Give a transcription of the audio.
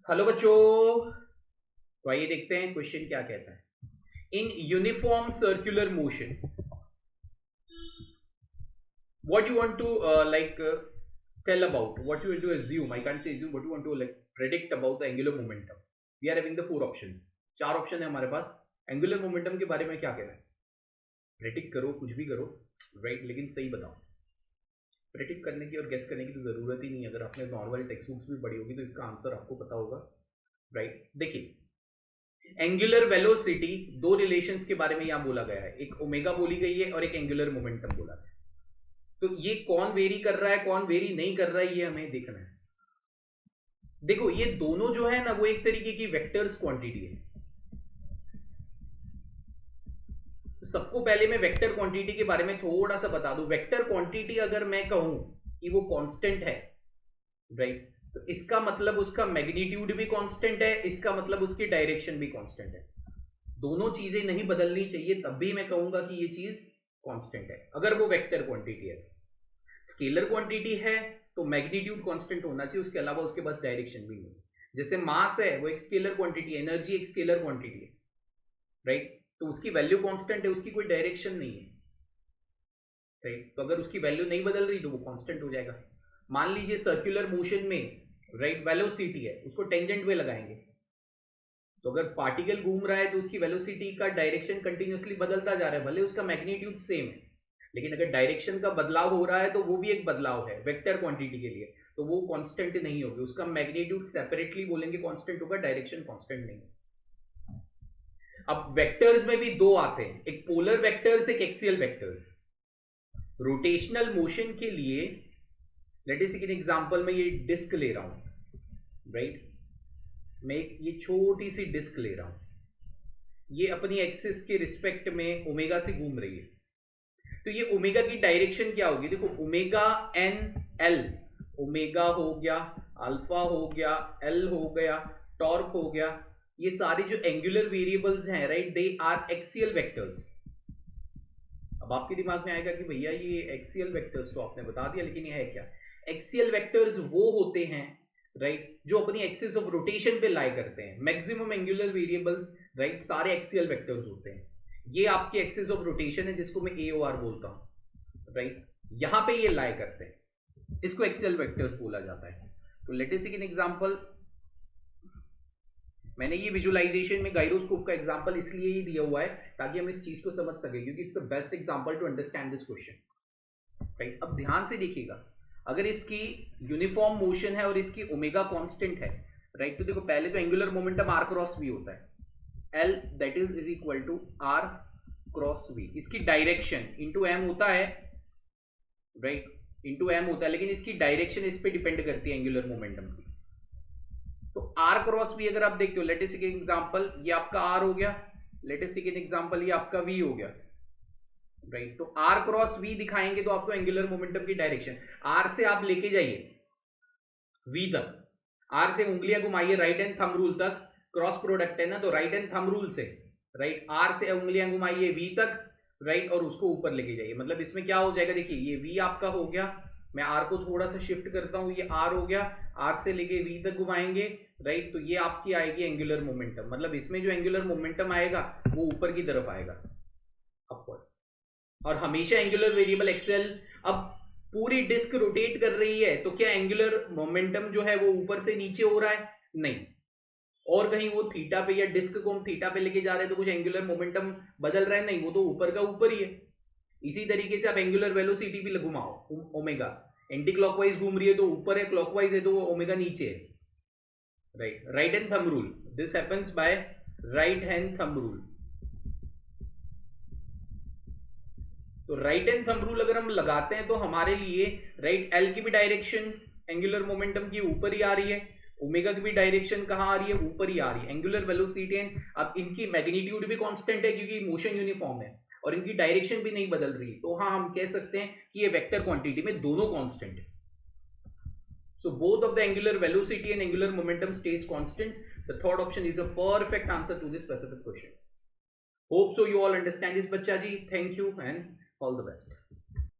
Hello बच्चों, तो आइए देखते हैं क्वेश्चन क्या कहता है। In uniform circular motion what you want to tell about, what you want to assume, I can't say assume, what you want to predict about the angular momentum. We are having the four options, चार option है हमारे पास। Angular momentum के बारे में क्या कहना है? Predict करो, कुछ भी करो, राइट, लेकिन सही बताओ। प्रेडिक्ट करने की और गेस करने की तो जरूरत ही नहीं है। अगर आपने नॉर्मल टेक्स्ट बुक्स भी पढ़ी होगी तो इसका आंसर आपको पता होगा, राइट। देखिए, एंगुलर वेलोसिटी, दो रिलेशंस के बारे में यहां बोला गया है, एक ओमेगा बोली गई है और एक एंगुलर मोमेंटम बोला गया है। तो ये कौन वेरी कर रहा है, कौन वेरी नहीं कर रहा है, ये हमें देखना है। देखो, ये दोनों जो है ना, वो एक तरीके की वेक्टर्स क्वांटिटी है। तो सबको पहले मैं वेक्टर क्वांटिटी के बारे में थोड़ा सा बता दूं। वेक्टर क्वांटिटी अगर मैं कहूं कि वो कांस्टेंट है, राइट, तो इसका मतलब उसका मैग्नीट्यूड भी कांस्टेंट है, इसका मतलब उसकी डायरेक्शन भी कांस्टेंट है। दोनों चीजें नहीं बदलनी चाहिए, तब भी मैं कहूंगा कि ये चीज कांस्टेंट है, अगर वो वेक्टर क्वांटिटी है। स्केलर क्वांटिटी है तो मैग्नीट्यूड कांस्टेंट होना चाहिए, उसके अलावा उसके पास डायरेक्शन भी नहीं। जैसे मास है, वो एक स्केलर क्वांटिटी है, एनर्जी एक स्केलर क्वांटिटी है, राइट, तो उसकी वैल्यू कांस्टेंट है, उसकी कोई डायरेक्शन नहीं है, राइट। तो अगर उसकी वैल्यू नहीं बदल रही तो वो कांस्टेंट हो जाएगा। मान लीजिए सर्कुलर मोशन में, राइट, वेलोसिटी है, उसको टेंजेंट में लगाएंगे, तो अगर पार्टिकल घूम रहा है तो उसकी वेलोसिटी का डायरेक्शन कंटिन्यूअसली बदलता जा रहा है, भले उसका मैग्नीट्यूड सेम है, लेकिन अगर डायरेक्शन का बदलाव हो रहा है तो वो भी एक बदलाव है वेक्टर क्वांटिटी के लिए, तो वो कांस्टेंट नहीं होगी। उसका मैग्नीट्यूड सेपरेटली बोलेंगे कांस्टेंट होगा, डायरेक्शन कांस्टेंट नहीं है। अब वेक्टर्स में भी दो आते हैं, एक पोलर वेक्टर्स, एक एक्सियल वेक्टर्स। रोटेशनल मोशन के लिए let us take an example, मैं ये डिस्क ले रहा हूं, राइट, मैं ये छोटी सी डिस्क ले रहा हूं, ये अपनी एक्सिस के रिस्पेक्ट में ओमेगा से घूम रही है। तो ये ओमेगा की डायरेक्शन क्या होगी? देखो, ओमेगा एन एल, ओमेगा हो गया, अल्फा हो गया, एल हो गया, टॉर्क हो गया, ये सारे जो एंगुलर वेरिएबल्स हैं, right, they are axial vectors. अब आपके दिमाग में आएगा कि भैया ये एक्सियल वेक्टर्स तो आपने बता दिया, लेकिन ये है क्या? एक्सियल वेक्टर्स वो होते हैं, राइट, जो अपनी एक्सिस ऑफ रोटेशन पे लाई करते हैं। मैक्सिमम एंगुलर वेरिएबल्स, राइट, सारे एक्सियल वेक्टर्स होते हैं। ये आपकी एक्सिस ऑफ रोटेशन है, जिसको मैं AOR बोलता हूं, राइट, यहां पे ये लाई करते हैं, इसको एक्सियल वेक्टर्स बोला जाता है। तो let us take an example, मैंने ये विजुअलाइजेशन में गायरोस्कोप का एग्जांपल इसलिए ही दिया हुआ है ताकि हम इस चीज को समझ सके, क्योंकि it's the best example to understand this question, right. अब ध्यान से देखिएगा, अगर इसकी यूनिफॉर्म मोशन है और इसकी ओमेगा कांस्टेंट है, राइट, तो देखो, पहले तो angular momentum r cross v होता है, L that is equal to r cross v। इसकी डायरेक्शन इंटू m होता है, राइट, इंटू m होता है, लेकिन इसकी डायरेक्शन इस पे डिपेंड करती है एंगुलर मोमेंटम की। तो r क्रॉस v अगर आप देखते हो, let us take an example, ये आपका r हो गया, let us take an example, ये आपका v हो गया, राइट। तो r क्रॉस v दिखाएंगे तो आपको एंगुलर मोमेंटम की डायरेक्शन, r से आप लेके जाइए v तक, r से उंगलियां घुमाइए राइट हैंड थंब रूल तक, क्रॉस प्रोडक्ट है ना, तो राइट हैंड थंब रूल से, राइट, r से उंगलियां घुमाइए v तक, राइट, और उसको ऊपर लेके जाइए। मतलब इसमें क्या हो जाएगा, देखिए, ये v आपका हो गया, मैं r को थोड़ा सा शिफ्ट करता हूं, ये r हो गया, r से लेके v तक घुमाएंगे, राइट, तो ये आपकी आएगी एंगुलर मोमेंटम। मतलब इसमें जो एंगुलर मोमेंटम आएगा वो ऊपर की तरफ आएगा, अपवर्ड, और हमेशा एंगुलर वेरिएबल एक्सेल। अब पूरी डिस्क रोटेट कर रही है, तो क्या एंगुलर मोमेंटम जो है वो ऊपर से नीचे हो रहा है? नहीं। और कहीं वो थीटा पे, या डिस्क को हम थीटा पे लेके जा रहे हैं तो कुछ एंगुलर मोमेंटम बदल रहा है? नहीं, वो तो ऊपर का ऊपर ही है। इसी तरीके से आप एंगुलर वेलोसिटी भी घुमाओ, ओमेगा एंटी क्लॉकवाइज घूम रही है तो ऊपर है, क्लॉकवाइज है तो वो ओमेगा नीचे है, right. Right hand thumb rule, this happens by right hand thumb rule. तो राइट हैंड थंब रूल अगर हम लगाते हैं तो हमारे लिए, राइट, एल की भी डायरेक्शन एंगुलर मोमेंटम की ऊपर ही आ रही है, ओमेगा की भी डायरेक्शन कहां आ रही है? ऊपर ही आ रही है। एंगुलर वेलोसिटी एंड अब इनकी मैग्नीट्यूड भी कांस्टेंट है, क्योंकि मोशन यूनिफॉर्म है, और इनकी डायरेक्शन भी नहीं बदल रही। तो हाँ, हम कह सकते हैं कि ये वेक्टर क्वांटिटी में दोनों कांस्टेंट है। So both of the angular velocity and angular momentum stays constant. The third option is a perfect answer to this specific question. Hope so you all understand this, bachcha ji. Thank you and all the best.